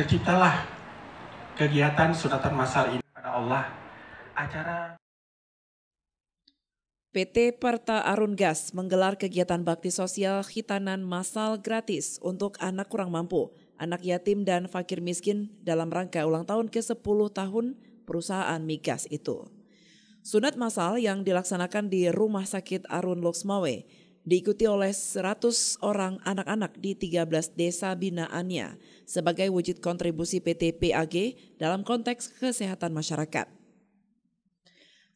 terciptalah kegiatan sunatan massal ini pada Allah. Acara PT Parta Arun Gas menggelar kegiatan bakti sosial khitanan massal gratis untuk anak kurang mampu, anak yatim dan fakir miskin dalam rangka ulang tahun ke-10 tahun perusahaan migas itu. Sunat massal yang dilaksanakan di Rumah Sakit Arun Loksmawe diikuti oleh 100 orang anak-anak di 13 desa binaannya sebagai wujud kontribusi PT PAG dalam konteks kesehatan masyarakat.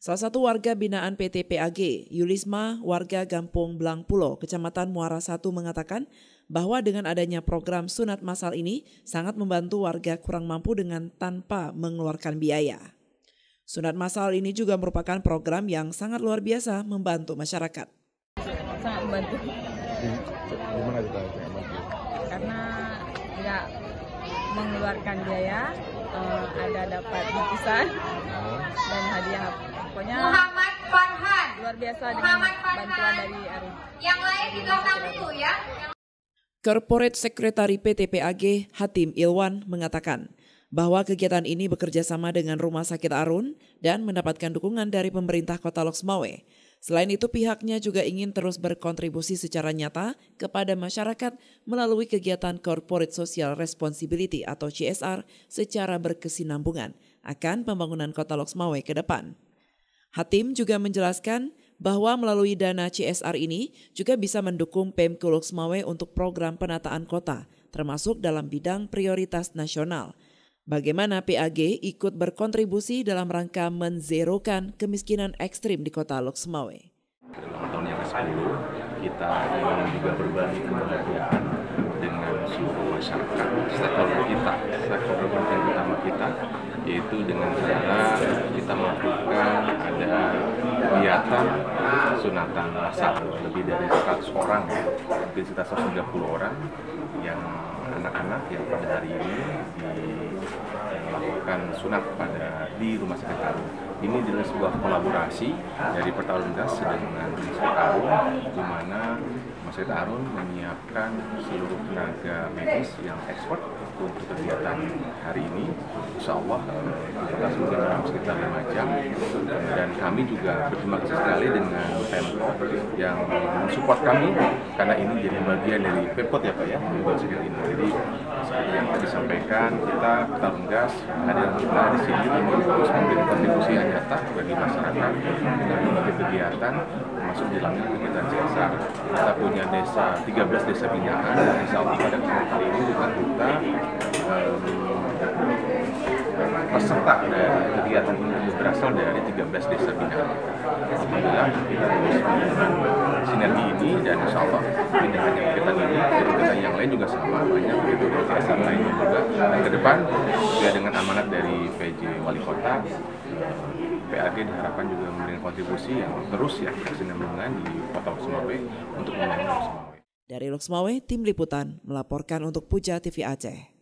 Salah satu warga binaan PT PAG, Yulisma, warga Gampung Blangpulo, Kecamatan Muara 1 mengatakan bahwa dengan adanya program sunat massal ini sangat membantu warga kurang mampu dengan tanpa mengeluarkan biaya. Sunat massal ini juga merupakan program yang sangat luar biasa membantu masyarakat. Sangat membantu. Gimana kita membantu? Karena nggak mengeluarkan biaya, ada dapat bingkisan dan hadiah. Pokoknya Muhammad Farhan. Luar biasa dengan bantuan dari Arun. Yang lain di belakang dulu ya. Corporate Secretary PT PAG Hatim Ilwan mengatakan bahwa kegiatan ini bekerja sama dengan Rumah Sakit Arun dan mendapatkan dukungan dari pemerintah Kota Loksmawe. Selain itu pihaknya juga ingin terus berkontribusi secara nyata kepada masyarakat melalui kegiatan Corporate Social Responsibility atau CSR secara berkesinambungan akan pembangunan Kota Loksmawe ke depan. Hatim juga menjelaskan bahwa melalui dana CSR ini juga bisa mendukung Pemko Loksmawe untuk program penataan kota, termasuk dalam bidang prioritas nasional. Bagaimana PAG ikut berkontribusi dalam rangka menzerokan kemiskinan ekstrim di kota Loksmawe. Dalam tahun yang ke-10, kita ingin juga berbagi kebahagiaan dengan seluruh masyarakat, stakeholder kepentingan utama kita, yaitu dengan cara kita melakukan ada kegiatan sunatan massal lebih dari 100 orang, mungkin sekitar 130 orang yang anak-anak yang pada hari ini dilakukan sunat di Rumah Sakit Arun. Ini adalah sebuah kolaborasi dari Parta Arun Gas dengan Rumah Sakit Arun, di mana Rumah Sakit Arun menyiapkan seluruh tenaga medis yang expert untuk kegiatan hari ini. Insya Allah kita mungkin dalam sekitar 5 jam, dan kami juga berterima kasih sekali dengan Pemkot yang mensupport kami, karena ini jadi bagian dari Pemkot ya Pak ya, di Rumah Sakit ini. Jadi seperti yang tadi disampaikan, kita Parta Arun Gas hadir kita di sini ingin terus memberi kontribusi yang nyata bagi masyarakat dengan berbagai kegiatan, termasuk di dalamnya kegiatan CSR. Kita punya 13 desa binaan, dan insya Allah pada kesempatan kali ini kita peserta dari kegiatan ini berasal dari 13 desa binaan. Alhamdulillah kita terus sinergi ini, dan insya Allah tidak hanya kegiatan ini, kegiatan yang lain juga sama banyak, begitu dari CSR lainnya juga. Dan ke depan juga dengan amanat dari PJ Wali Kota, PAG diharapkan juga memberikan kontribusi yang terus ya kesinambungan di Kota Loksmawe untuk membangun Loksmawe. Dari Loksmawe, Tim Liputan melaporkan untuk Puja TV Aceh.